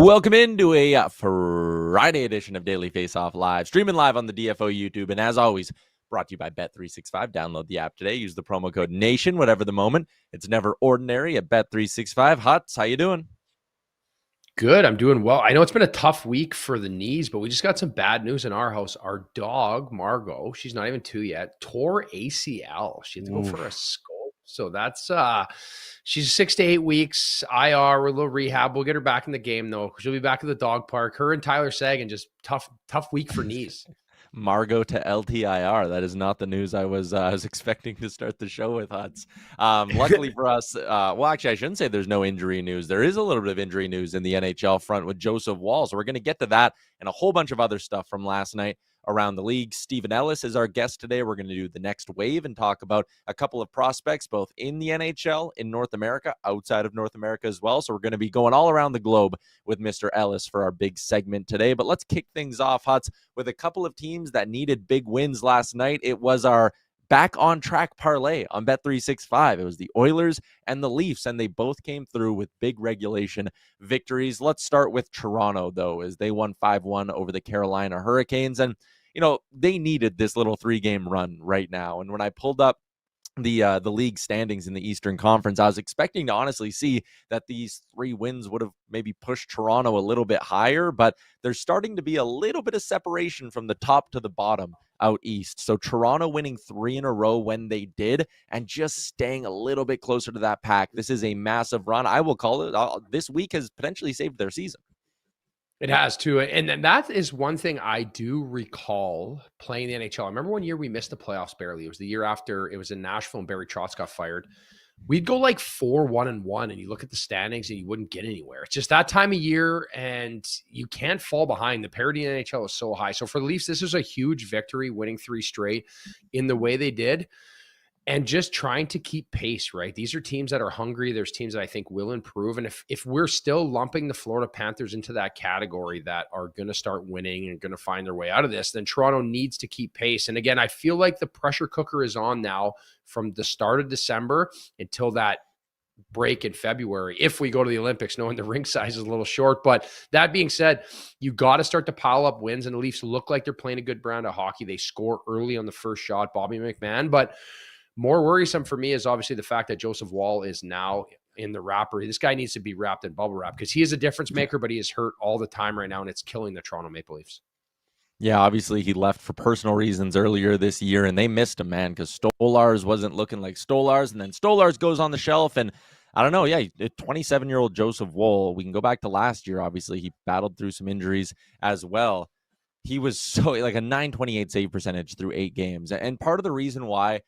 Welcome into a Friday edition of Daily Faceoff Live, streaming live on the DFO YouTube, and as always, brought to you by Bet365. Download the app today. Use the promo code NATION, whatever the moment. It's never ordinary at Bet365. Huts, how you doing? Good. I'm doing well. I know it's been a tough week for the knees, but we just got some bad news in our house. Our dog, Margot, she's not even 2 yet, tore ACL. She had to go for a scope. So that's she's 6 to 8 weeks IR, a little rehab. We'll get her back in the game though. She'll be back at the dog park. Her and Tyler Sagan, just tough week for knees. Margot to LTIR. That is not the news I was expecting to start the show with, Huts. Luckily for us, well, actually, I shouldn't say there's no injury news. There is a little bit of injury news in the NHL front with Joseph Woll. So we're going to get to that and a whole bunch of other stuff from last night around the league. Stephen Ellis is our guest today. We're going to do the next wave and talk about a couple of prospects, both in the NHL, in North America, outside of North America as well. So we're going to be going all around the globe with Mr. Ellis for our big segment today. But let's kick things off, Huts, with a couple of teams that needed big wins last night. It was our back on track parlay on Bet365. It was the Oilers and the Leafs, and they both came through with big regulation victories. Let's start with Toronto, though, as they won 5-1 over the Carolina Hurricanes. And you know, they needed this little 3-game run right now. And when I pulled up the league standings in the Eastern Conference, I was expecting to honestly see that these 3 wins would have maybe pushed Toronto a little bit higher, but there's starting to be a little bit of separation from the top to the bottom out east. So Toronto winning 3 in a row when they did and just staying a little bit closer to that pack. This is a massive run. I will call it. This week has potentially saved their season. It has too. And that is one thing I do recall playing the NHL. I remember one year we missed the playoffs barely. It was the year after it was in Nashville and Barry Trotz got fired. We'd go like 4-1-1 and you look at the standings and you wouldn't get anywhere. It's just that time of year and you can't fall behind. The parity in the NHL is so high. So for the Leafs, this is a huge victory, winning 3 straight in the way they did. And just trying to keep pace, right? These are teams that are hungry. There's teams that I think will improve. And if we're still lumping the Florida Panthers into that category that are going to start winning and going to find their way out of this, then Toronto needs to keep pace. And again, I feel like the pressure cooker is on now from the start of December until that break in February, if we go to the Olympics, knowing the rink size is a little short. But that being said, you got to start to pile up wins, and the Leafs look like they're playing a good brand of hockey. They score early on the first shot, Bobby McMahon, but more worrisome for me is obviously the fact that Joseph Woll is now in the wrapper. This guy needs to be wrapped in bubble wrap because he is a difference maker, but he is hurt all the time right now, and it's killing the Toronto Maple Leafs. Yeah, obviously he left for personal reasons earlier this year, and they missed him, man, because Stolarz wasn't looking like Stolarz, and then Stolarz goes on the shelf, and I don't know, yeah, 27-year-old Joseph Woll, we can go back to last year, obviously, he battled through some injuries as well. He was so, like a .928 save percentage through 8 games, and part of the reason why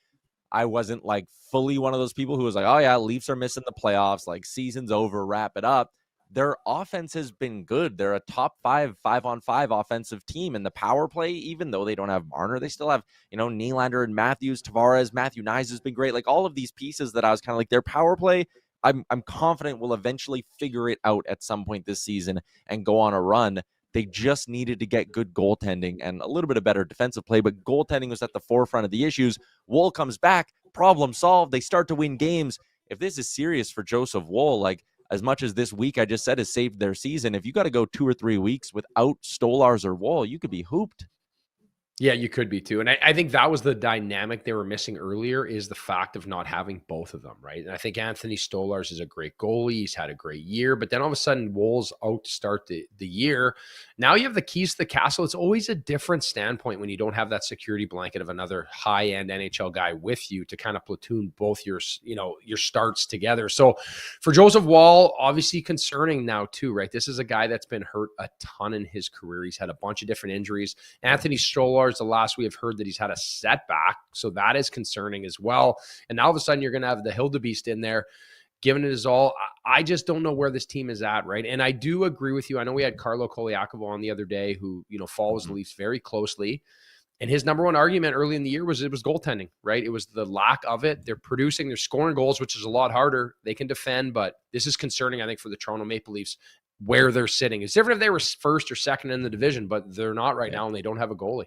I wasn't like fully one of those people who was like, oh yeah, Leafs are missing the playoffs, like season's over, wrap it up. Their offense has been good. They're a top 5-on-5 offensive team. And the power play, even though they don't have Marner, they still have, Nylander and Matthews, Tavares, Matthew Nyes has been great. Like all of these pieces that I was kind of like, their power play, I'm confident will eventually figure it out at some point this season and go on a run. They just needed to get good goaltending and a little bit of better defensive play, but goaltending was at the forefront of the issues. Woll comes back, problem solved. They start to win games. If this is serious for Joseph Woll, like as much as this week I just said has saved their season, if you got to go 2 or 3 weeks without Stolarz or Woll, you could be hooped. Yeah, you could be too. And I think that was the dynamic they were missing earlier is the fact of not having both of them, right? And I think Anthony Stolarz is a great goalie. He's had a great year. But then all of a sudden, Woll's out to start the year. Now you have the keys to the castle. It's always a different standpoint when you don't have that security blanket of another high-end NHL guy with you to kind of platoon both your starts together. So for Joseph Woll, obviously concerning now too, right? This is a guy that's been hurt a ton in his career. He's had a bunch of different injuries. Anthony Stolarz, the last we have heard that he's had a setback. So that is concerning as well. And now all of a sudden you're going to have the Hildebeest in there giving it his all. I just don't know where this team is at, right? And I do agree with you. I know we had Carlo Koliakovo on the other day who, follows the Leafs very closely. And his number one argument early in the year was it was goaltending, right? It was the lack of it. They're producing, they're scoring goals, which is a lot harder. They can defend, but this is concerning, I think, for the Toronto Maple Leafs where they're sitting. It's different if they were first or second in the division, but they're not right now, and they don't have a goalie.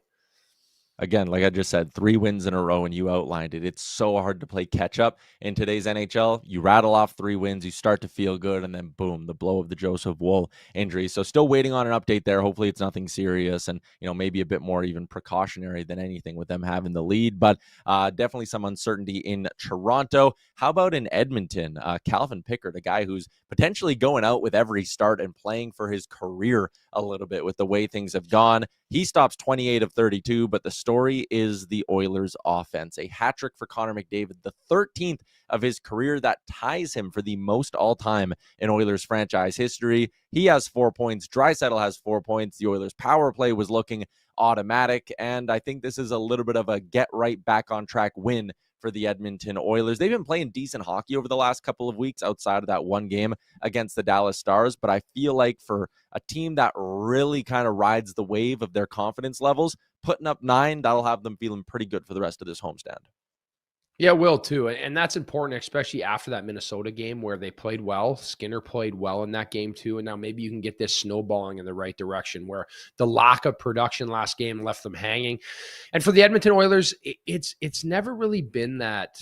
Again, like I just said, 3 wins in a row, and you outlined it. It's so hard to play catch up in today's NHL. You rattle off 3 wins, you start to feel good, and then boom, the blow of the Joseph Woll injury. So still waiting on an update there. Hopefully it's nothing serious, and maybe a bit more even precautionary than anything with them having the lead. But definitely some uncertainty in Toronto. How about in Edmonton? Calvin Pickard, a guy who's potentially going out with every start and playing for his career a little bit with the way things have gone. He stops 28 of 32, but the story is the Oilers' offense. A hat trick for Connor McDavid, the 13th of his career. That ties him for the most all-time in Oilers franchise history. He has 4 points. Draisaitl has 4 points. The Oilers' power play was looking automatic, and I think this is a little bit of a get right back on track win for the Edmonton Oilers. They've been playing decent hockey over the last couple of weeks outside of that one game against the Dallas Stars, but I feel like for a team that really kind of rides the wave of their confidence levels, putting up 9, that'll have them feeling pretty good for the rest of this homestand. Yeah, will too. And that's important, especially after that Minnesota game where they played well. Skinner played well in that game too. And now maybe you can get this snowballing in the right direction where the lack of production last game left them hanging. And for the Edmonton Oilers, it's never really been that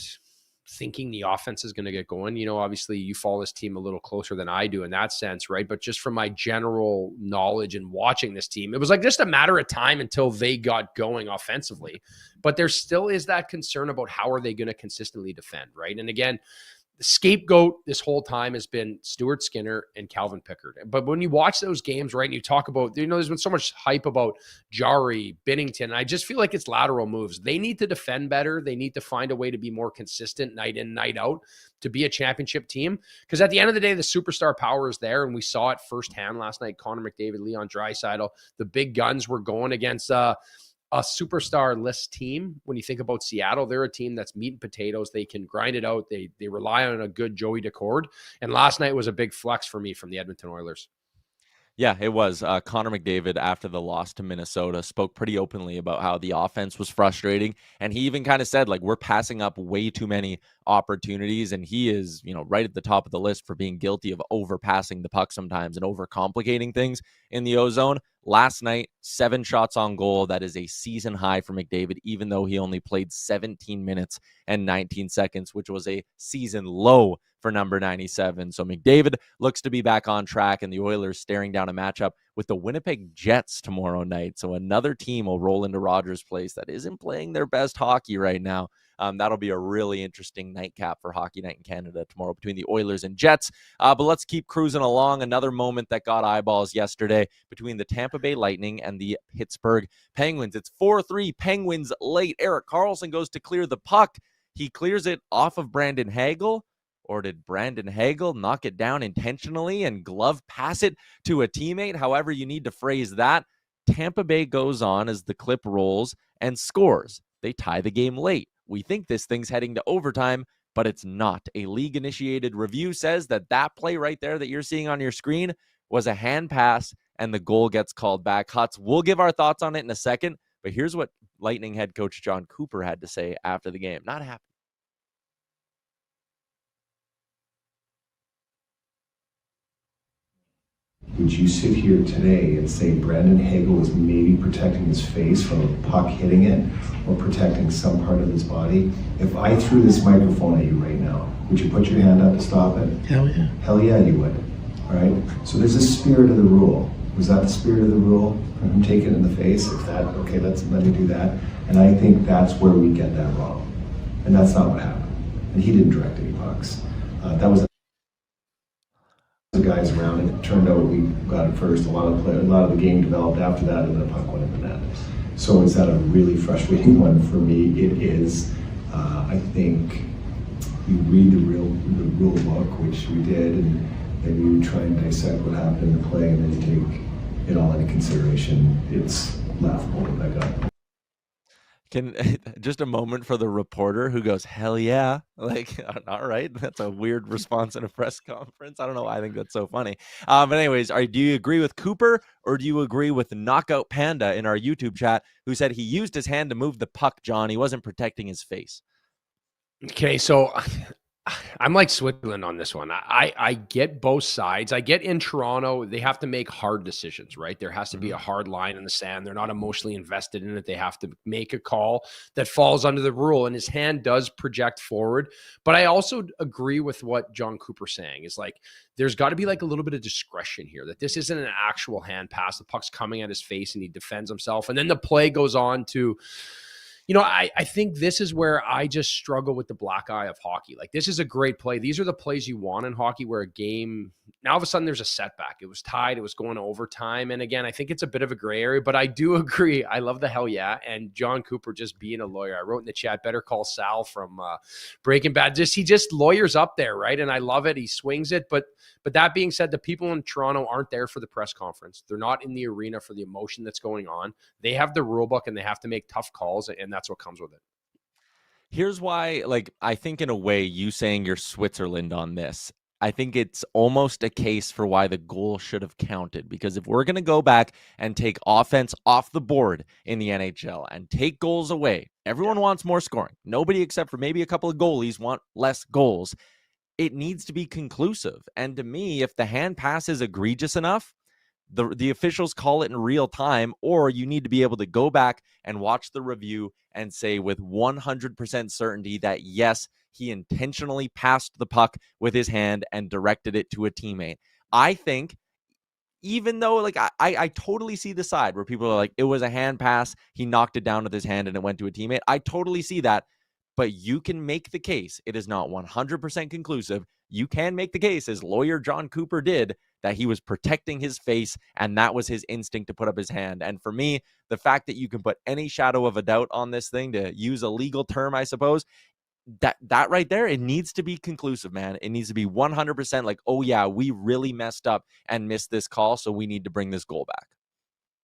thinking the offense is going to get going. Obviously you follow this team a little closer than I do in that sense, right? But just from my general knowledge and watching this team, it was like just a matter of time until they got going offensively. But there still is that concern about how are they going to consistently defend, right? And again, the scapegoat this whole time has been Stuart Skinner and Calvin Pickard. But when you watch those games, right, and you talk about, there's been so much hype about Jari, Binnington. I just feel like it's lateral moves. They need to defend better. They need to find a way to be more consistent night in, night out to be a championship team. Because at the end of the day, the superstar power is there, and we saw it firsthand last night. Connor McDavid, Leon Draisaitl, the big guns were going against a superstar-less team. When you think about Seattle, they're a team that's meat and potatoes. They can grind it out. They rely on a good Joey Decord. And last night was a big flex for me from the Edmonton Oilers. Yeah, it was. Connor McDavid, after the loss to Minnesota, spoke pretty openly about how the offense was frustrating. And he even kind of said, like, we're passing up way too many opportunities. And he is, right at the top of the list for being guilty of overpassing the puck sometimes and overcomplicating things in the O-zone. Last night, 7 shots on goal. That is a season high for McDavid, even though he only played 17 minutes and 19 seconds, which was a season low for number 97. So McDavid looks to be back on track, and the Oilers staring down a matchup with the Winnipeg Jets tomorrow night. So another team will roll into Rogers Place that isn't playing their best hockey right now. That'll be a really interesting nightcap for Hockey Night in Canada tomorrow between the Oilers and Jets. But let's keep cruising along. Another moment that got eyeballs yesterday between the Tampa Bay Lightning and the Pittsburgh Penguins. It's 4-3 Penguins late. Erik Karlsson goes to clear the puck. He clears it off of Brandon Hagel. Or did Brandon Hagel knock it down intentionally and glove pass it to a teammate? However you need to phrase that. Tampa Bay goes on as the clip rolls and scores. They tie the game late. We think this thing's heading to overtime, but it's not. A league-initiated review says that play right there that you're seeing on your screen was a hand pass, and the goal gets called back. Huts, we'll give our thoughts on it in a second, but here's what Lightning head coach John Cooper had to say after the game. Not happy. Would you sit here today and say Brandon Hagel was maybe protecting his face from a puck hitting it or protecting some part of his body? If I threw this microphone at you right now, would you put your hand up to stop it? Hell yeah. Hell yeah, you would. All right? So there's a spirit of the rule. Was that the spirit of the rule? I'm taking it in the face. If that, okay, let me do that. And I think that's where we get that wrong. And that's not what happened. And he didn't direct any pucks. That was the guys around, and it turned out we got it first. A lot of the game developed after that, and the puck went in the net. So is that a really frustrating one for me? It is. I think you read the rule book, which we did, and then you try and dissect what happened in the play, and then you take it all into consideration. It's laughable what I got. Can just a moment for the reporter who goes, hell yeah. Like, all right. That's a weird response in a press conference. I don't know. I think that's so funny. But anyways, do you agree with Cooper or do you agree with Knockout Panda in our YouTube chat who said he used his hand to move the puck, John? He wasn't protecting his face. Okay, so I'm like Switzerland on this one. I get both sides. I get in Toronto, they have to make hard decisions, right? There has to be a hard line in the sand. They're not emotionally invested in it. They have to make a call that falls under the rule, and his hand does project forward. But I also agree with what John Cooper's saying is like, there's got to be like a little bit of discretion here, that this isn't an actual hand pass. The puck's coming at his face and he defends himself. And then the play goes on to, I think this is where I just struggle with the black eye of hockey. Like, this is a great play. These are the plays you want in hockey where a game, now all of a sudden there's a setback. It was tied. It was going to overtime. And again, I think it's a bit of a gray area, but I do agree. I love the hell yeah. And John Cooper just being a lawyer. I wrote in the chat, better call Sal from Breaking Bad. He just lawyers up there, right? And I love it. He swings it. But that being said, the people in Toronto aren't there for the press conference. They're not in the arena for the emotion that's going on. They have the rule book and they have to make tough calls, and that's what comes with it. Here's why, like, I think in a way, you saying you're Switzerland on this, I think it's almost a case for why the goal should have counted. Because if we're going to go back and take offense off the board in the NHL and take goals away, everyone wants more scoring. Nobody except for maybe a couple of goalies want less goals. It needs to be conclusive. And to me, if the hand pass is egregious enough, the officials call it in real time, or you need to be able to go back and watch the review and say with 100% certainty that, yes, he intentionally passed the puck with his hand and directed it to a teammate. I think, even though, like, I totally see the side where people are like, it was a hand pass, he knocked it down with his hand and it went to a teammate. I totally see that. But you can make the case, it is not 100% conclusive. You can make the case, as lawyer John Cooper did, that he was protecting his face and that was his instinct to put up his hand. And for me, the fact that you can put any shadow of a doubt on this thing, to use a legal term, I suppose, that right there, it needs to be conclusive, man. It needs to be 100% like, oh yeah, we really messed up and missed this call, so we need to bring this goal back.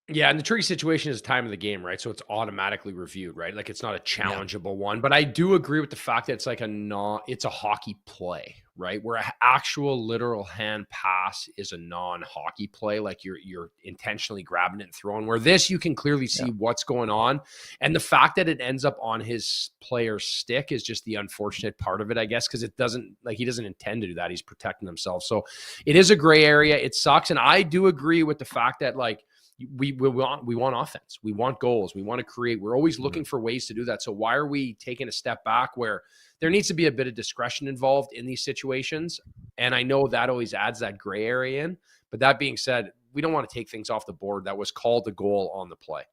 Yeah, and the tricky situation is time of the game, right? So it's automatically reviewed, right? Like, it's not a challengeable one. But I do agree with the fact that it's like it's a hockey play, right? Where an actual literal hand pass is a non-hockey play, like you're intentionally grabbing it and throwing. Where this, you can clearly see what's going on, and the fact that it ends up on his player's stick is just the unfortunate part of it, I guess, because it doesn't, like, he doesn't intend to do that. He's protecting himself, so it is a gray area. It sucks, and I do agree with the fact that, like, we want offense. We want goals. We want to create. We're always looking for ways to do that. So why are we taking a step back where there needs to be a bit of discretion involved in these situations? And I know that always adds that gray area in. But that being said, we don't want to take things off the board. That was called a goal on the play.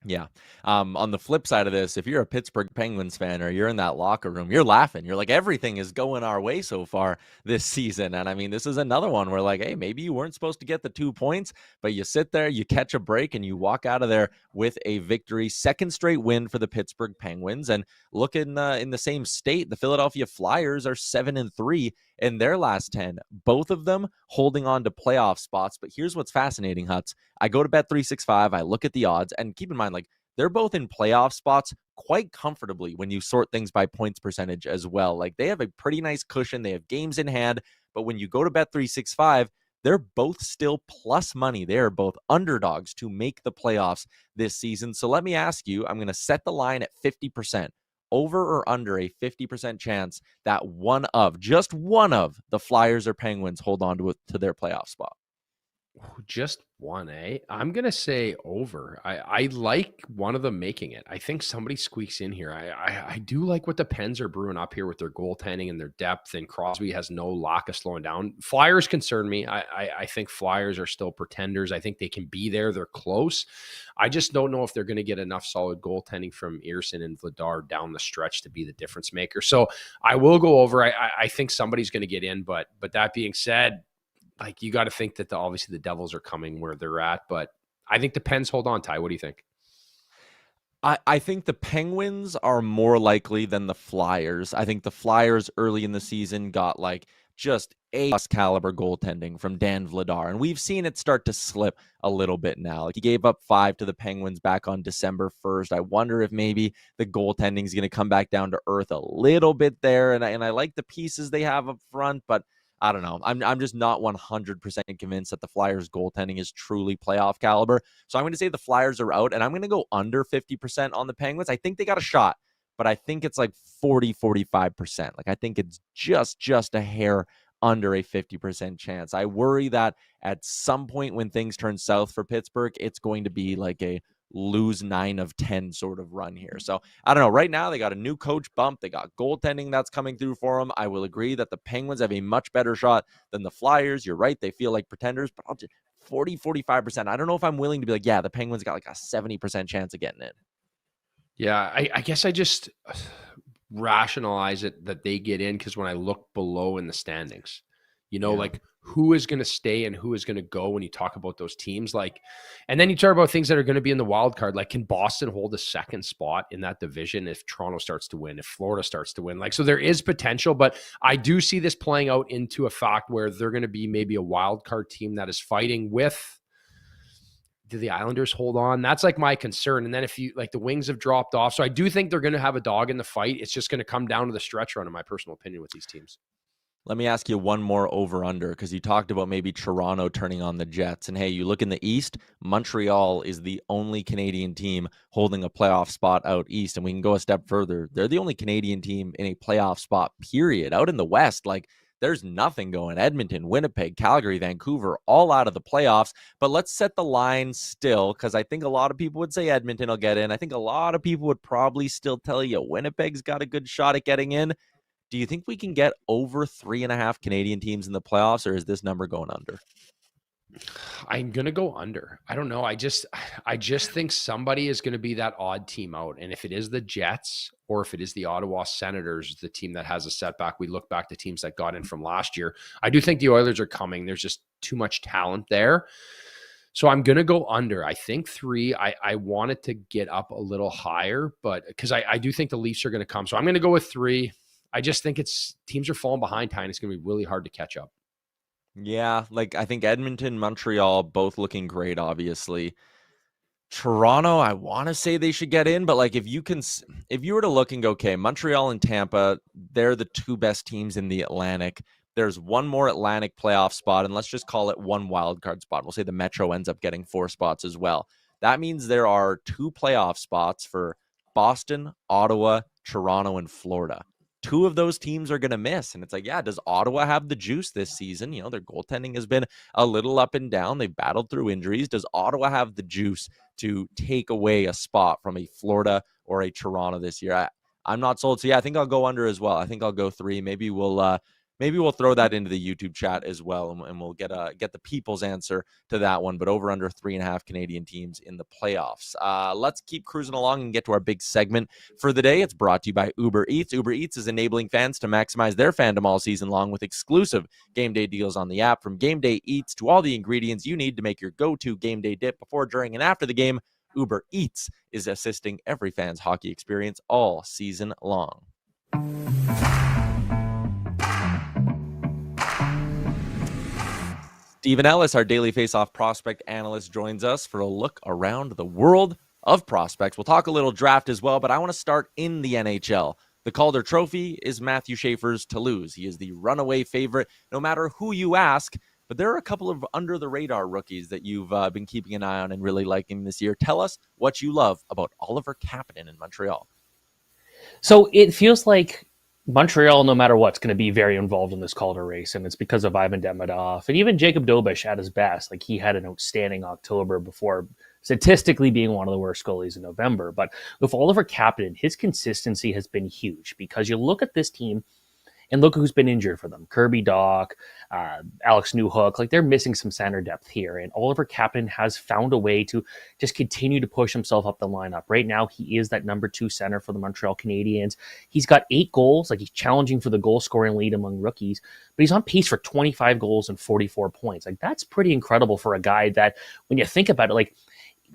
Yeah. On the flip side of this, if you're a Pittsburgh Penguins fan or you're in that locker room, you're laughing. You're like, everything is going our way so far this season. And I mean, this is another one where, like, hey, maybe you weren't supposed to get the 2 points, but you sit there, you catch a break, and you walk out of there with a victory. Second straight win for the Pittsburgh Penguins. And look in the same state, the Philadelphia Flyers are 7-3 in their last 10, both of them holding on to playoff spots. But here's what's fascinating, Huts. I go to Bet365, I look at the odds, and keep in mind, like, they're both in playoff spots quite comfortably when you sort things by points percentage as well. Like, they have a pretty nice cushion. They have games in hand. But when you go to Bet365, they're both still plus money. They are both underdogs to make the playoffs this season. So let me ask you, I'm going to set the line at 50%. Over or under a 50% chance that just one of the Flyers or Penguins hold on to their playoff spot? Just one, eh? I'm going to say over. I like one of them making it. I think somebody squeaks in here. I do like what the Pens are brewing up here with their goaltending and their depth, and Crosby has no lack of slowing down. Flyers concern me. I think Flyers are still pretenders. I think they can be there. They're close. I just don't know if they're going to get enough solid goaltending from Ersson and Vladar down the stretch to be the difference maker. So I will go over. I think somebody's going to get in, but that being said, like, you got to think that obviously the Devils are coming where they're at, but I think the Pens hold on. Ty, what do you think? I think the Penguins are more likely than the Flyers. I think the Flyers early in the season got, like, just A-plus caliber goaltending from Dan Vladar, and we've seen it start to slip a little bit now. Like, he gave up 5 to the Penguins back on December 1st. I wonder if maybe the goaltending is going to come back down to earth a little bit there, and I like the pieces they have up front, but I don't know. I'm just not 100% convinced that the Flyers goaltending is truly playoff caliber. So I'm going to say the Flyers are out, and I'm going to go under 50% on the Penguins. I think they got a shot, but I think it's like 45%. Like I think it's just a hair under a 50% chance. I worry that at some point when things turn south for Pittsburgh, it's going to be like a lose 9 of 10 sort of run here. So I don't know. Right now, they got a new coach bump. They got goaltending that's coming through for them. I will agree that the Penguins have a much better shot than the Flyers. You're right. They feel like pretenders, but I'll just 45%. I don't know if I'm willing to be like, yeah, the Penguins got like a 70% chance of getting in. Yeah, I guess I just rationalize it that they get in because when I look below in the standings, like who is going to stay and who is going to go when you talk about those teams, like, and then you talk about things that are going to be in the wild card, like can Boston hold a second spot in that division if Toronto starts to win, if Florida starts to win, like, so there is potential, but I do see this playing out into a fact where they're going to be maybe a wild card team that is fighting with. Do the Islanders hold on? That's like my concern. And then if you like the Wings have dropped off. So I do think they're going to have a dog in the fight. It's just going to come down to the stretch run, in my personal opinion, with these teams. Let me ask you one more over-under, because you talked about maybe Toronto turning on the Jets. And hey, you look in the East, Montreal is the only Canadian team holding a playoff spot out East. And we can go a step further. They're the only Canadian team in a playoff spot, period. Out in the West, like, there's nothing going. Edmonton, Winnipeg, Calgary, Vancouver, all out of the playoffs. But let's set the line still, because I think a lot of people would say Edmonton will get in. I think a lot of people would probably still tell you Winnipeg's got a good shot at getting in. Do you think we can get over 3.5 Canadian teams in the playoffs, or is this number going under? I'm going to go under. I don't know. I just think somebody is going to be that odd team out. And if it is the Jets or if it is the Ottawa Senators, the team that has a setback, we look back to teams that got in from last year. I do think the Oilers are coming. There's just too much talent there. So I'm going to go under. I think 3. I want it to get up a little higher, but because I do think the Leafs are going to come. So I'm going to go with 3. I just think teams are falling behind, Ty, and it's going to be really hard to catch up. Yeah, like I think Edmonton, Montreal, both looking great, obviously. Toronto, I want to say they should get in, but like if you were to look and go, okay, Montreal and Tampa, they're the 2 best teams in the Atlantic. There's one more Atlantic playoff spot, and let's just call it 1 wild card spot. We'll say the Metro ends up getting 4 spots as well. That means there are 2 playoff spots for Boston, Ottawa, Toronto, and Florida. 2 of those teams are going to miss. And it's like, yeah, does Ottawa have the juice this season? Their goaltending has been a little up and down. They've battled through injuries. Does Ottawa have the juice to take away a spot from a Florida or a Toronto this year? I'm not sold. So yeah, I think I'll go under as well. I think I'll go 3. Maybe we'll throw that into the YouTube chat as well, and we'll get the people's answer to that one. But over under 3.5 Canadian teams in the playoffs. Let's keep cruising along and get to our big segment for the day. It's brought to you by Uber Eats. Uber Eats is enabling fans to maximize their fandom all season long with exclusive game day deals on the app. From game day eats to all the ingredients you need to make your go-to game day dip before, during, and after the game, Uber Eats is assisting every fan's hockey experience all season long. Stephen Ellis, our Daily Faceoff prospect analyst, joins us for a look around the world of prospects. We'll talk a little draft as well, but I want to start in the NHL. The Calder Trophy is Matthew Schaefer's to lose. He is the runaway favorite, no matter who you ask. But there are a couple of under-the-radar rookies that you've been keeping an eye on and really liking this year. Tell us what you love about Oliver Kapanen in Montreal. So it feels like Montreal, no matter what, is going to be very involved in this Calder race, and it's because of Matvei Demidov and even Jacob Dobish at his best. Like, he had an outstanding October before statistically being one of the worst goalies in November. But with Oliver Kapanen, his consistency has been huge, because you look at this team and look who's been injured for them. Kirby Dach, Alex Newhook, like, they're missing some center depth here. And Oliver Kapanen has found a way to just continue to push himself up the lineup. Right now, he is that number 2 center for the Montreal Canadiens. He's got 8 goals. Like, he's challenging for the goal scoring lead among rookies, but he's on pace for 25 goals and 44 points. Like, that's pretty incredible for a guy that, when you think about it, like,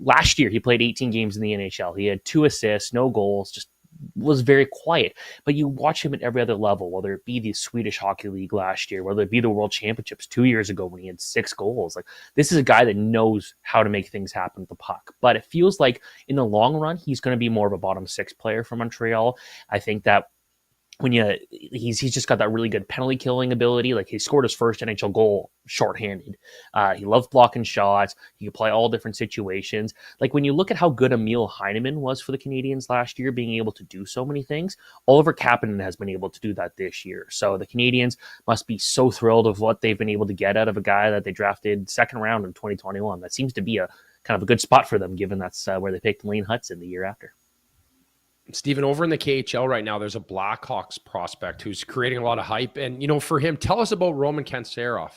last year he played 18 games in the NHL. He had 2 assists, no goals, just was very quiet. But you watch him at every other level, whether it be the Swedish Hockey League last year, whether it be the World Championships 2 years ago when he had 6 goals. Like, this is a guy that knows how to make things happen with the puck. But it feels like in the long run, he's going to be more of a bottom 6 player for Montreal. I think that when he's just got that really good penalty killing ability. Like, he scored his first NHL goal shorthanded. He loves blocking shots. He can play all different situations. Like, when you look at how good Emil Heineman was for the Canadiens last year, being able to do so many things, Oliver Kapanen has been able to do that this year. So the Canadiens must be so thrilled of what they've been able to get out of a guy that they drafted second round in 2021. That seems to be a kind of a good spot for them, given that's where they picked Lane Hutson the year after. Stephen, over in the KHL right now, there's a Blackhawks prospect who's creating a lot of hype. And, for him, tell us about Roman Kanserov.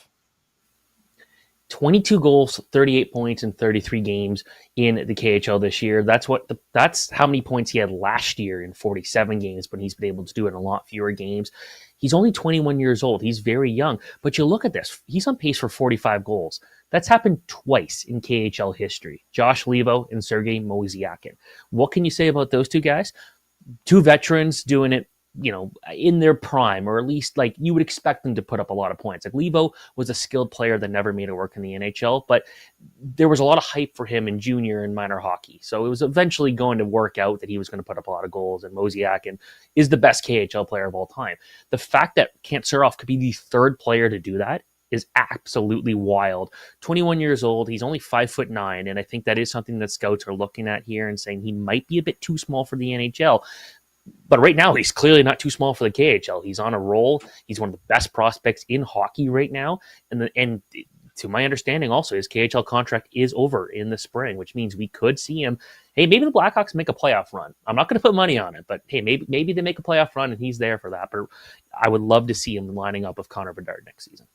22 goals, 38 points in 33 games in the KHL this year. That's how many points he had last year in 47 games, but he's been able to do it in a lot fewer games. He's only 21 years old. He's very young. But you look at this. He's on pace for 45 goals. That's happened twice in KHL history. Josh Levo and Sergei Mosiakin. What can you say about those two guys? Two veterans doing it, in their prime, or at least like you would expect them to put up a lot of points. Like, Levo was a skilled player that never made it work in the NHL, but there was a lot of hype for him in junior and minor hockey. So it was eventually going to work out that he was going to put up a lot of goals, and Mosiakin is the best KHL player of all time. The fact that Kanserov could be the third player to do that is absolutely wild. 21 years old. He's only 5'9", and I think that is something that scouts are looking at here and saying he might be a bit too small for the NHL. But right now, he's clearly not too small for the KHL. He's on a roll. He's one of the best prospects in hockey right now. And to my understanding, also, his KHL contract is over in the spring, which means we could see him. Hey, maybe the Blackhawks make a playoff run. I'm not going to put money on it, but hey, maybe they make a playoff run and he's there for that. But I would love to see him lining up with Connor Bedard next season.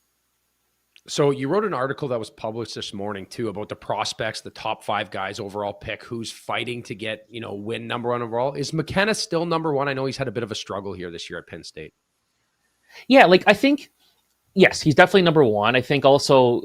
So you wrote an article that was published this morning too about the prospects, the top 5 guys overall pick, who's fighting to get, win number 1 overall. Is McKenna still number 1? I know he's had a bit of a struggle here this year at Penn State. Yeah, I think, yes, he's definitely number 1. I think also,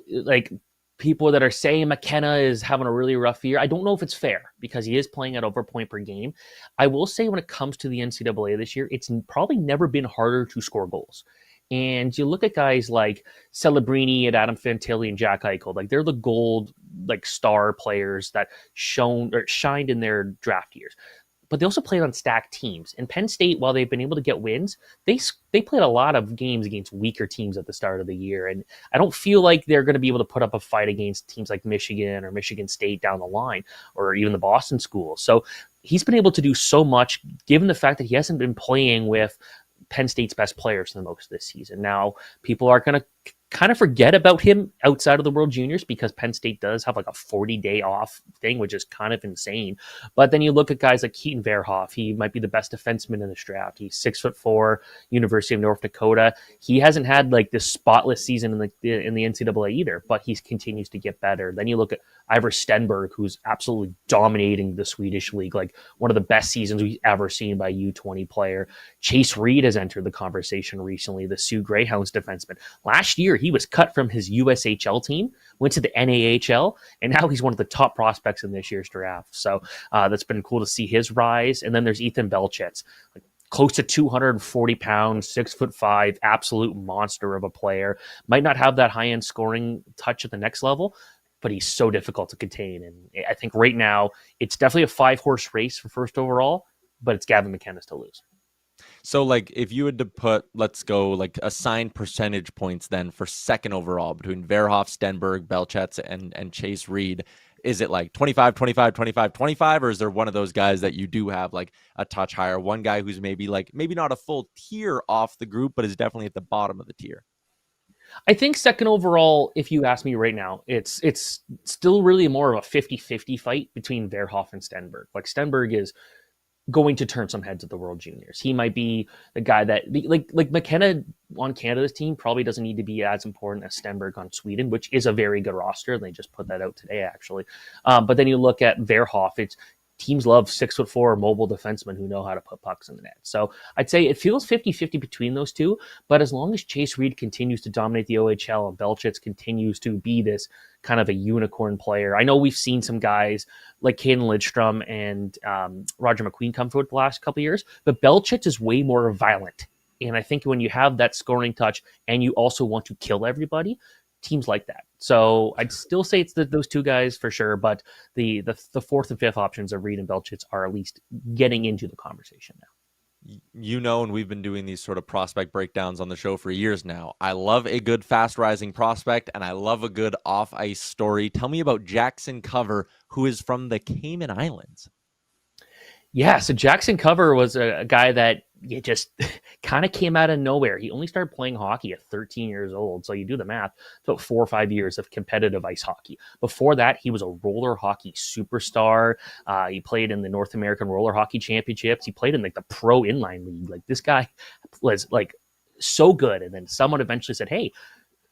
people that are saying McKenna is having a really rough year, I don't know if it's fair because he is playing at over a point per game. I will say when it comes to the NCAA this year, it's probably never been harder to score goals. And you look at guys like Celebrini and Adam Fantilli and Jack Eichel, they're the gold star players that shined in their draft years. But they also played on stacked teams. And Penn State, while they've been able to get wins, they played a lot of games against weaker teams at the start of the year. And I don't feel like they're going to be able to put up a fight against teams like Michigan or Michigan State down the line, or even the Boston schools. So he's been able to do so much, given the fact that he hasn't been playing with Penn State's best players the most this season. Now, people are going to kind of forget about him outside of the World Juniors because Penn State does have a 40-day off thing, which is kind of insane. But then you look at guys like Keaton Verhoff. He might be the best defenseman in this draft. He's 6'4", University of North Dakota. He hasn't had this spotless season in the NCAA either, but he continues to get better. Then you look at Ivor Stenberg, who's absolutely dominating the Swedish league, one of the best seasons we've ever seen by a U20 player. Chase Reed has entered the conversation recently, the Sioux Greyhounds defenseman. Last year, he was cut from his USHL team, went to the NAHL, and now he's one of the top prospects in this year's draft. So that's been cool to see his rise. And then there's Ethan Belchitz, close to 240 pounds, 6'5", absolute monster of a player. Might not have that high-end scoring touch at the next level, but he's so difficult to contain. And I think right now it's definitely a 5-horse race for first overall, but it's Gavin McKenna to lose. So, if you had to put, let's go, assigned percentage points then for second overall between Verhoff, Stenberg, Belchitz, and Chase Reed, is it 25, 25, 25, 25, or is there one of those guys that you do have a touch higher? One guy who's maybe maybe not a full tier off the group, but is definitely at the bottom of the tier? I think second overall, if you ask me right now, it's still really more of a 50-50 fight between Verhoff and Stenberg. Stenberg is going to turn some heads at the World Juniors. He might be the guy that, McKenna on Canada's team probably doesn't need to be as important as Stenberg on Sweden, which is a very good roster. They just put that out today, actually. But then you look at Verhoff, teams love 6'4" mobile defensemen who know how to put pucks in the net. So I'd say it feels 50-50 between those two, but as long as Chase Reed continues to dominate the OHL and Belchitz continues to be this kind of a unicorn player. I know we've seen some guys like Caden Lidstrom and Roger McQueen come forward the last couple of years, but Belchitz is way more violent. And I think when you have that scoring touch and you also want to kill everybody, teams like that. So I'd still say it's those two guys for sure, but the fourth and fifth options of Reed and Belchitz are at least getting into the conversation now. You know, and we've been doing these sort of prospect breakdowns on the show for years now. I love a good fast rising prospect, and I love a good off ice story. Tell me about Jackson Cover, who is from the Cayman Islands. Yeah, so Jackson Cover was a guy that just kind of came out of nowhere. He only started playing hockey at 13 years old. So you do the math, it's about 4 or 5 years of competitive ice hockey. Before that, he was a roller hockey superstar. He played in the North American Roller Hockey Championships. He played in like the Pro Inline League. Like this guy was like so good. And then someone eventually said, hey,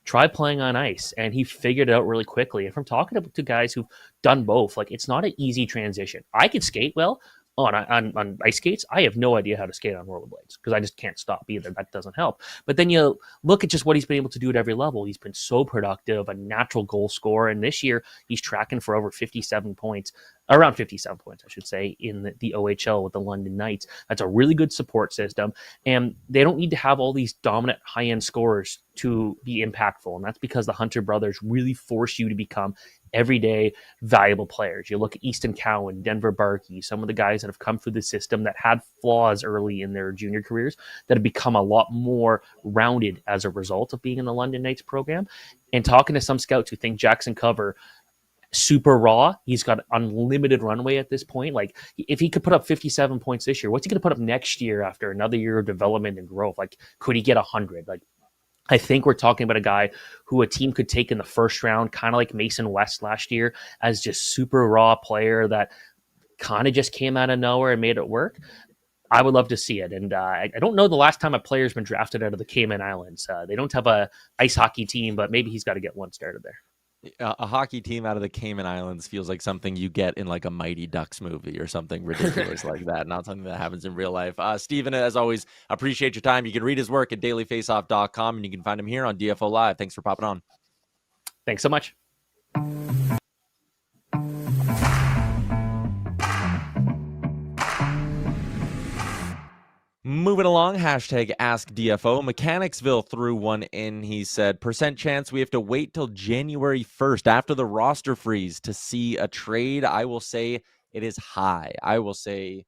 try playing on ice, and he figured it out really quickly. And from talking to guys who've done both, like it's not an easy transition. I could skate well on ice skates. I have no idea how to skate on rollerblades because I just can't stop either. That doesn't help. But then you look at just what he's been able to do at every level. He's been so productive, a natural goal scorer, and this year he's tracking for over 57 points, around 57 points, I should say, in the OHL with the London Knights. That's a really good support system, and they don't need to have all these dominant high-end scorers to be impactful, and that's because the Hunter brothers really force you to become everyday valuable players. You look at Easton Cowan, Denver Barkey, some of the guys that have come through the system that had flaws early in their junior careers that have become a lot more rounded as a result of being in the London Knights program. And talking to some scouts who think Jackson Cover super raw, he's got unlimited runway at this point. Like if he could put up 57 points this year, what's he going to put up next year after another year of development and growth? Like could he get 100? Like I think we're talking about a guy who a team could take in the first round, kind of like Mason West last year, as just super raw player that kind of just came out of nowhere and made it work. I would love to see it. And I don't know the last time a player's been drafted out of the Cayman Islands. They don't have a ice hockey team, but maybe he's got to get one started there. A hockey team out of the Cayman Islands feels like something you get in like a Mighty Ducks movie or something ridiculous like that. Not something that happens in real life. Stephen, as always, appreciate your time. You can read his work at dailyfaceoff.com, and you can find him here on DFO Live. Thanks for popping on. Thanks so much. Moving along, hashtag askDFO. Mechanicsville threw one in. He said, % chance we have to wait till January 1st after the roster freeze to see a trade. I will say it is high. I will say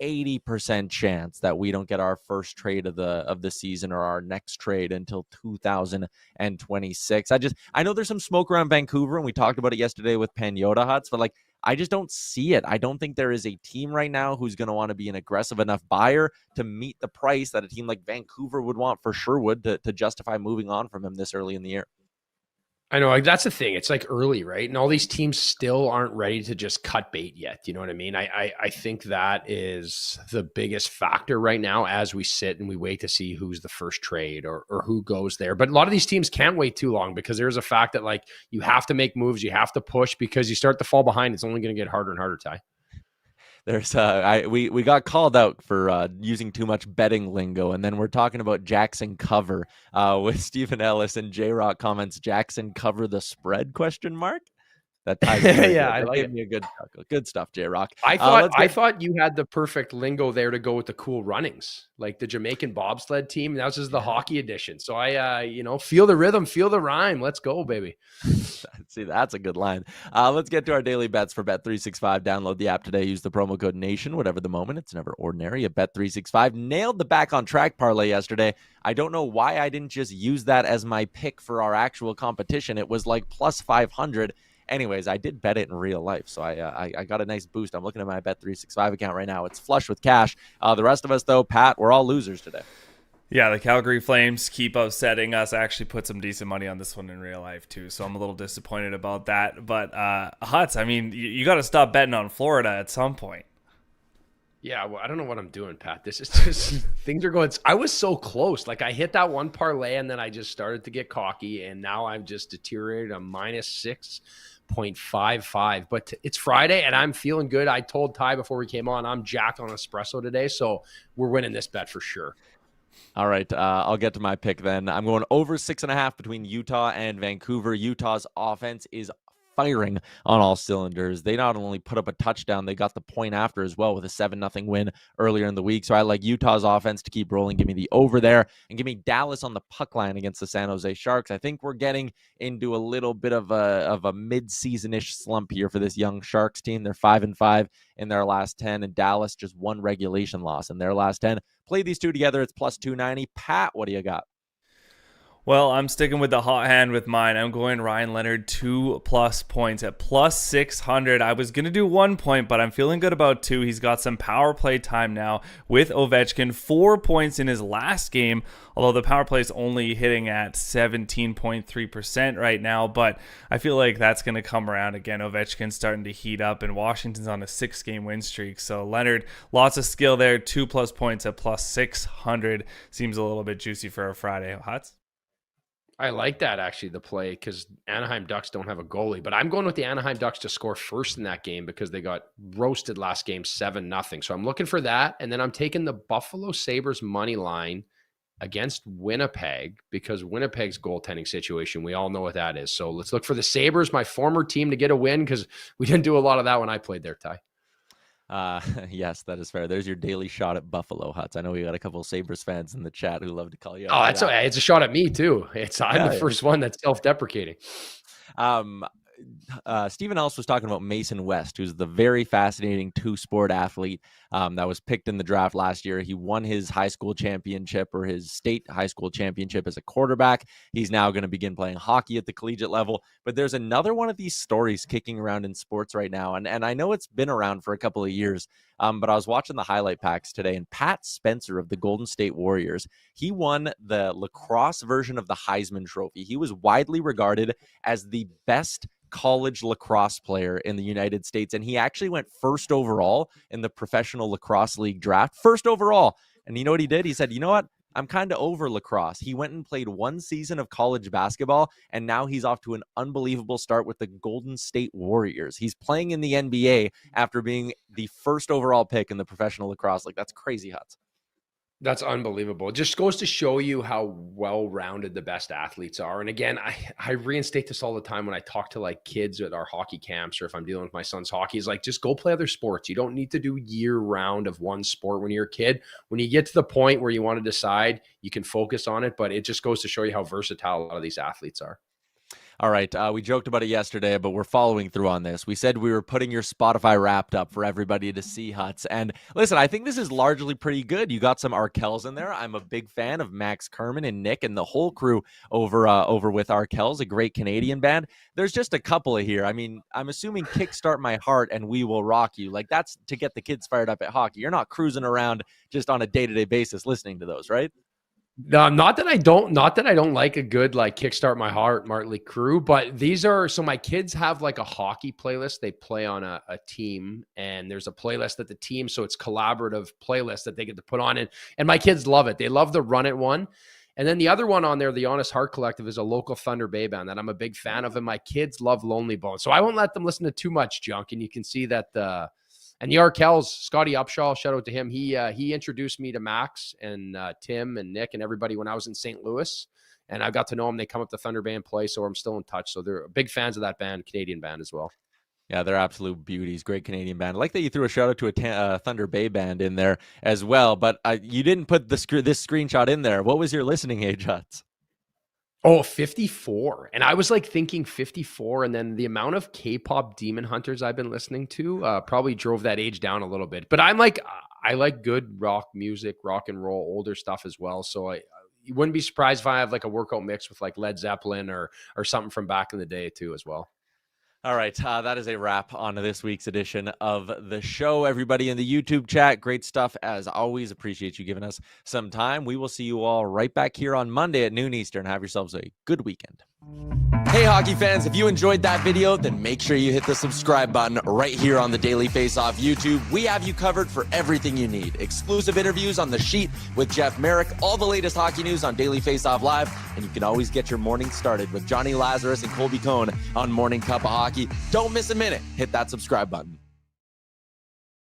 80% chance that we don't get our first trade of the season or our next trade until 2026. I know there's some smoke around Vancouver, and we talked about it yesterday with Panyota Huts, but like I just don't see it. I don't think there is a team right now who's going to want to be an aggressive enough buyer to meet the price that a team like Vancouver would want for Sherwood to justify moving on from him this early in the year. I know, like, that's the thing. It's like early, right? And all these teams still aren't ready to just cut bait yet. You know what I mean? I think that is the biggest factor right now as we sit and we wait to see who's the first trade or who goes there. But a lot of these teams can't wait too long because there's a fact that like you have to make moves, you have to push because you start to fall behind. It's only going to get harder and harder, Ty. There's we got called out for using too much betting lingo, and then we're talking about Jackson Cover with Stephen Ellis and J-Rock comments. Jackson Cover the spread ? That ties yeah, I like gave it. me a good chuckle. Good stuff, J-Rock. I thought you had the perfect lingo there to go with the cool runnings, like the Jamaican bobsled team. That was just the hockey edition. So I feel the rhythm, feel the rhyme. Let's go, baby. See, that's a good line. Let's get to our daily bets for Bet365. Download the app today. Use the promo code NATION. Whatever the moment, it's never ordinary. At Bet365 nailed the back on track parlay yesterday. I don't know why I didn't just use that as my pick for our actual competition. It was like plus 500. Anyways, I did bet it in real life, so I got a nice boost. I'm looking at my Bet365 account right now. It's flush with cash. The rest of us, though, Pat, we're all losers today. Yeah, the Calgary Flames keep upsetting us. I actually put some decent money on this one in real life, too, so I'm a little disappointed about that. But, Huts, I mean, you got to stop betting on Florida at some point. Yeah, well, I don't know what I'm doing, Pat. This is just things are going. I was so close. Like I hit that one parlay, and then I just started to get cocky, and now I've just deteriorated a minus 6.55. But it's Friday, and I'm feeling good. I told Ty before we came on, I'm jacked on espresso today, so we're winning this bet for sure. All right, I'll get to my pick then. I'm going over 6.5 between Utah and Vancouver. Utah's offense is firing on all cylinders. They not only put up a touchdown, they got the point after as well with a 7-0 win earlier in the week. So I like Utah's offense to keep rolling. Give me the over there and give me Dallas on the puck line against the San Jose Sharks. I think we're getting into a little bit of a mid-season-ish slump here for this young Sharks team. They're 5-5 in their last 10, and Dallas just one regulation loss in their last 10. Play these two together, it's plus 290. Pat, what do you got? Well, I'm sticking with the hot hand with mine. I'm going Ryan Leonard 2+ points at plus 600. I was going to do 1 point, but I'm feeling good about 2. He's got some power play time now with Ovechkin. 4 points in his last game, although the power play is only hitting at 17.3% right now. But I feel like that's going to come around again. Ovechkin's starting to heat up, and Washington's on a 6-game win streak. So Leonard, lots of skill there. 2+ points at plus 600. Seems a little bit juicy for a Friday. Huts? I like that, actually, the play, because Anaheim Ducks don't have a goalie. But I'm going with the Anaheim Ducks to score first in that game because they got roasted last game 7-0. So I'm looking for that. And then I'm taking the Buffalo Sabres money line against Winnipeg because Winnipeg's goaltending situation, we all know what that is. So let's look for the Sabres, my former team, to get a win because we didn't do a lot of that when I played there, Ty. Yes, that is fair. There's your daily shot at Buffalo, Huts. I know we got a couple of Sabres fans in the chat who love to call you out. Oh, that's okay. It's a shot at me too. I'm the first one that's self-deprecating. Stephen Ellis was talking about Mason West, who's the very fascinating two-sport athlete that was picked in the draft last year. He won his high school championship or his state high school championship as a quarterback. He's now going to begin playing hockey at the collegiate level. But there's another one of these stories kicking around in sports right now, and I know it's been around for a couple of years, but I was watching the highlight packs today, and Pat Spencer of the Golden State Warriors, he won the lacrosse version of the Heisman Trophy. He was widely regarded as the best college lacrosse player in the United States, and he actually went first overall in the Professional Lacrosse League draft, first overall. And you know what he did? He said, you know what? I'm kind of over lacrosse. He went and played 1 season of college basketball, and now he's off to an unbelievable start with the Golden State Warriors. He's playing in the NBA after being the first overall pick in the Professional Lacrosse League. That's crazy, Huts. That's unbelievable. It just goes to show you how well-rounded the best athletes are. And again, I reinstate this all the time when I talk to like kids at our hockey camps, or if I'm dealing with my son's hockey, is like, just go play other sports. You don't need to do year-round of one sport when you're a kid. When you get to the point where you want to decide, you can focus on it, but it just goes to show you how versatile a lot of these athletes are. All right, we joked about it yesterday, but we're following through on this. We said we were putting your Spotify Wrapped up for everybody to see, Huts. And listen, I think this is largely pretty good. You got some Arkells in there. I'm a big fan of Max Kerman and Nick and the whole crew over with Arkells, a great Canadian band. There's just a couple of here. I mean, I'm assuming Kickstart My Heart and We Will Rock You. Like, that's to get the kids fired up at hockey. You're not cruising around just on a day-to-day basis listening to those, right? No, not that I don't like a good like Kickstart My Heart, Martley Crew, but these are, so my kids have like a hockey playlist. They play on a team, and there's a playlist that the team, so it's collaborative playlist that they get to put on it. And my kids love it. They love the Run It one. And then the other one on there, the Honest Heart Collective, is a local Thunder Bay band that I'm a big fan of, and my kids love Lonely Bones. So I won't let them listen to too much junk, and you can see that and the Arkells, Scotty Upshaw, shout out to him. He introduced me to Max and Tim and Nick and everybody when I was in St. Louis, and I got to know them. They come up to Thunder Bay and play, so I'm still in touch. So they're big fans of that band, Canadian band as well. Yeah, they're absolute beauties. Great Canadian band. I like that you threw a shout out to a Thunder Bay band in there as well, but you didn't put this screenshot in there. What was your listening age, Huts? Oh, 54. And I was like thinking 54. And then the amount of K-pop Demon Hunters I've been listening to probably drove that age down a little bit. But I like good rock music, rock and roll, older stuff as well. So you wouldn't be surprised if I have like a workout mix with like Led Zeppelin or something from back in the day too as well. All right, that is a wrap on this week's edition of the show. Everybody in the YouTube chat, great stuff as always. Appreciate you giving us some time. We will see you all right back here on Monday at noon Eastern. Have yourselves a good weekend. Hey, hockey fans, if you enjoyed that video, then make sure you hit the subscribe button right here on the Daily Faceoff YouTube. We have you covered for everything you need. Exclusive interviews on The Sheet with Jeff Merrick, all the latest hockey news on Daily Faceoff Live, and you can always get your morning started with Johnny Lazarus and Colby Cohn on Morning Cup of Hockey. Don't miss a minute. Hit that subscribe button.